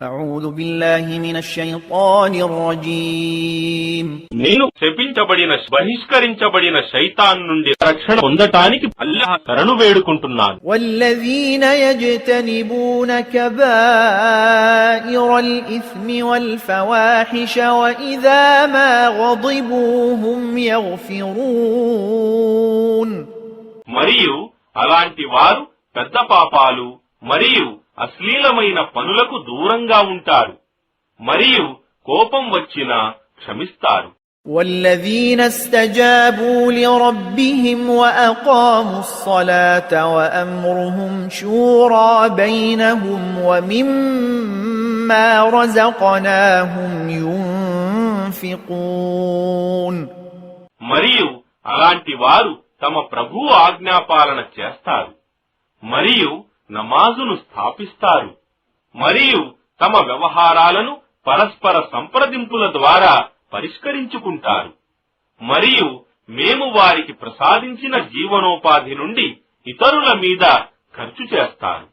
أعوذ بالله من الشيطان الرجيم నేను శపించబడిన బహిష్కరించబడిన శైతాన్ నుండి రక్షణ పొందటానికి అల్లాహ్ శరణు వేడుకుంటున్నాను. والذين يجتنبون كبائر الإثم والفواحش وإذا ما غضبوا هم يغفرون మరియు అలాంటి వారు పెద్ద పాపాలు మరియు అశ్లీలమైన పనులకు దూరంగా ఉంటారు మరియు కోపం వచ్చినా క్షమిస్తారు. والذين استجابوا لربهم وأقاموا الصلاة وأمرهم شورى بينهم ومما رزقناهم ينفقون మరియు అలాంటి వారు తమ ప్రభువు ఆజ్ఞాపాలన చేస్తారు మరియు నమాజును స్థాపిస్తారు మరియు తమ వ్యవహారాలను పరస్పర సంప్రదింపుల ద్వారా పరిష్కరించుకుంటారు మరియు మేము వారికి ప్రసాదించిన జీవనోపాధి నుండి ఇతరుల మీద ఖర్చు చేస్తారు.